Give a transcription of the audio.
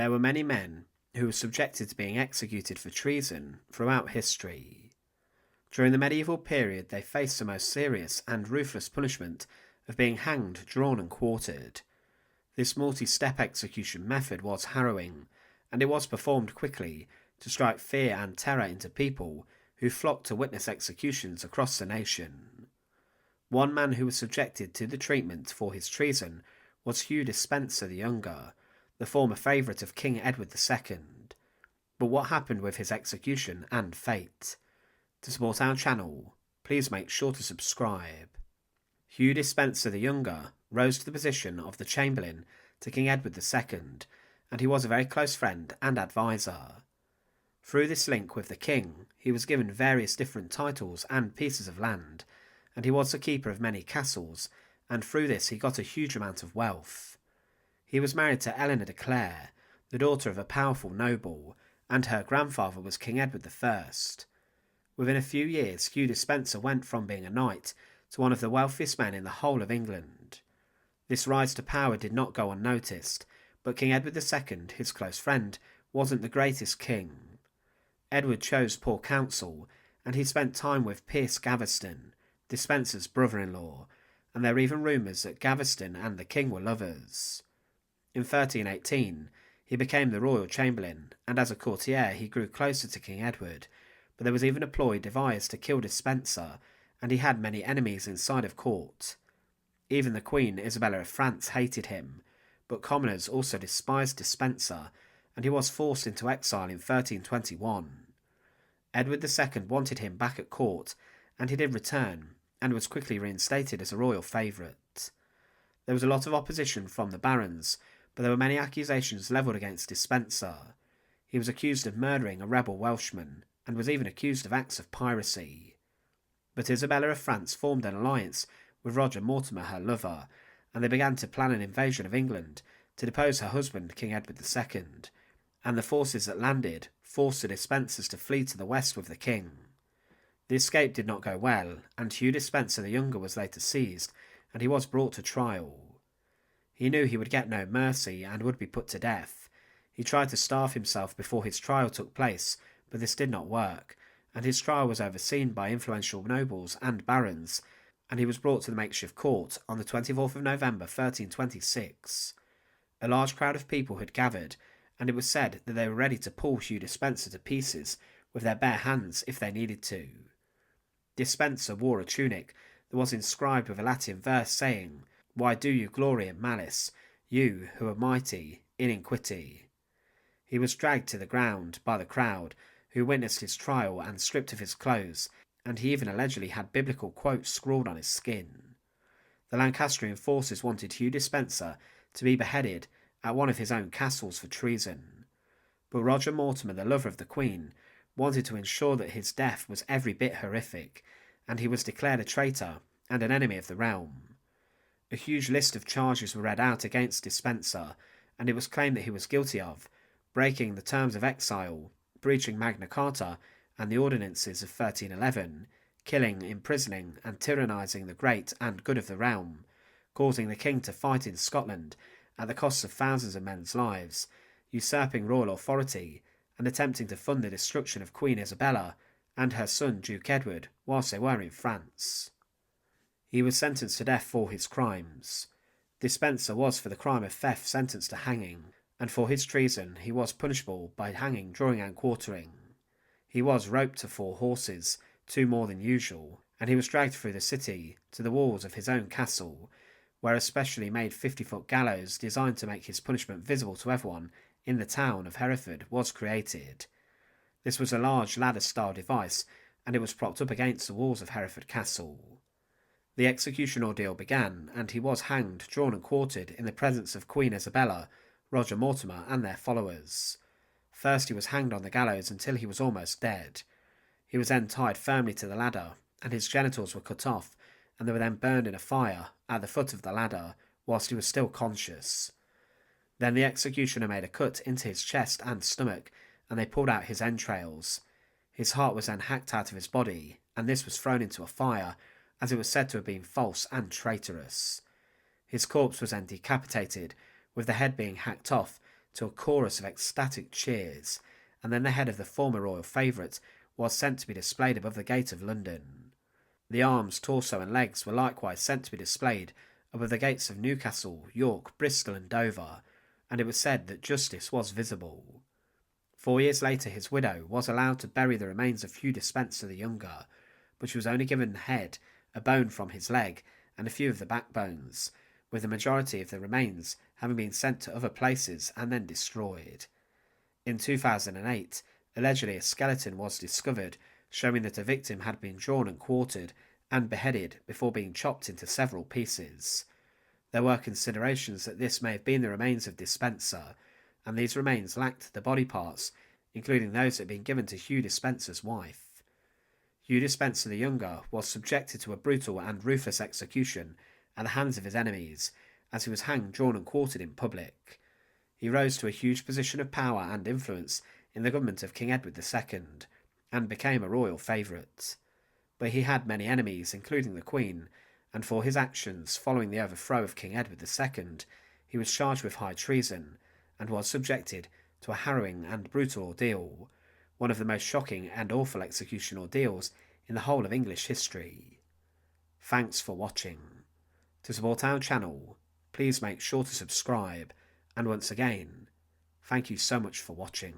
There were many men who were subjected to being executed for treason throughout history. During the medieval period, they faced the most serious and ruthless punishment of being hanged, drawn and quartered. This multi-step execution method was harrowing, and it was performed quickly to strike fear and terror into people who flocked to witness executions across the nation. One man who was subjected to the treatment for his treason was Hugh Despenser the Younger, the former favourite of King Edward II. But what happened with his execution and fate? To support our channel, please make sure to subscribe. Hugh Despenser the Younger rose to the position of the Chamberlain to King Edward II, and he was a very close friend and advisor. Through this link with the king, he was given various different titles and pieces of land, and he was the keeper of many castles, and through this he got a huge amount of wealth. He was married to Eleanor de Clare, the daughter of a powerful noble, and her grandfather was King Edward I. Within a few years, Hugh Despenser went from being a knight to one of the wealthiest men in the whole of England. This rise to power did not go unnoticed, but King Edward II, his close friend, wasn't the greatest king. Edward chose poor counsel, and he spent time with Piers Gaveston, Despenser's brother-in-law, and there were even rumours that Gaveston and the king were lovers. In 1318, he became the royal chamberlain, and as a courtier he grew closer to King Edward, but there was even a ploy devised to kill Despenser, and he had many enemies inside of court. Even the Queen Isabella of France hated him, but commoners also despised Despenser, and he was forced into exile in 1321. Edward II wanted him back at court, and he did return, and was quickly reinstated as a royal favourite. There was a lot of opposition from the barons, but there were many accusations levelled against Despenser. He was accused of murdering a rebel Welshman, and was even accused of acts of piracy. But Isabella of France formed an alliance with Roger Mortimer, her lover, and they began to plan an invasion of England to depose her husband, King Edward II, and the forces that landed forced the Despensers to flee to the west with the king. The escape did not go well, and Hugh Despenser the Younger was later seized, and he was brought to trial. He knew he would get no mercy and would be put to death. He tried to starve himself before his trial took place, but this did not work, and his trial was overseen by influential nobles and barons, and he was brought to the makeshift court on the 24th of November 1326. A large crowd of people had gathered, and it was said that they were ready to pull Hugh Despenser to pieces with their bare hands if they needed to. Despenser wore a tunic that was inscribed with a Latin verse saying, "Why do you glory in malice, you who are mighty in iniquity?" He was dragged to the ground by the crowd, who witnessed his trial and stripped of his clothes, and he even allegedly had biblical quotes scrawled on his skin. The Lancastrian forces wanted Hugh Despenser to be beheaded at one of his own castles for treason, but Roger Mortimer, the lover of the Queen, wanted to ensure that his death was every bit horrific, and he was declared a traitor and an enemy of the realm. A huge list of charges were read out against Despenser, and it was claimed that he was guilty of breaking the terms of exile, breaching Magna Carta and the ordinances of 1311, killing, imprisoning and tyrannising the great and good of the realm, causing the king to fight in Scotland at the cost of thousands of men's lives, usurping royal authority, and attempting to fund the destruction of Queen Isabella and her son Duke Edward whilst they were in France. He was sentenced to death for his crimes. Despenser was for the crime of theft sentenced to hanging, and for his treason he was punishable by hanging, drawing and quartering. He was roped to 4 horses, 2 more than usual, and he was dragged through the city to the walls of his own castle, where a specially made 50-foot gallows designed to make his punishment visible to everyone in the town of Hereford was created. This was a large ladder-style device, and it was propped up against the walls of Hereford Castle. The execution ordeal began, and he was hanged, drawn and quartered in the presence of Queen Isabella, Roger Mortimer and their followers. First he was hanged on the gallows until he was almost dead. He was then tied firmly to the ladder, and his genitals were cut off, and they were then burned in a fire at the foot of the ladder, whilst he was still conscious. Then the executioner made a cut into his chest and stomach, and they pulled out his entrails. His heart was then hacked out of his body, and this was thrown into a fire, as it was said to have been false and traitorous. His corpse was then decapitated, with the head being hacked off, to a chorus of ecstatic cheers, and then the head of the former royal favourite was sent to be displayed above the gate of London. The arms, torso, and legs were likewise sent to be displayed above the gates of Newcastle, York, Bristol, and Dover, and it was said that justice was visible. 4 years later, his widow was allowed to bury the remains of Hugh Despenser the Younger, but she was only given the head, a bone from his leg, and a few of the backbones, with the majority of the remains having been sent to other places and then destroyed. In 2008, allegedly a skeleton was discovered, showing that a victim had been drawn and quartered and beheaded before being chopped into several pieces. There were considerations that this may have been the remains of Despenser, and these remains lacked the body parts, including those that had been given to Hugh Despenser's wife. Hugh Despenser the Younger was subjected to a brutal and ruthless execution at the hands of his enemies, as he was hanged, drawn, and quartered in public. He rose to a huge position of power and influence in the government of King Edward II, and became a royal favourite. But he had many enemies, including the Queen, and for his actions following the overthrow of King Edward II, he was charged with high treason, and was subjected to a harrowing and brutal ordeal, one of the most shocking and awful execution ordeals in the whole of English history. Thanks for watching. To support our channel, please make sure to subscribe, and once again, thank you so much for watching.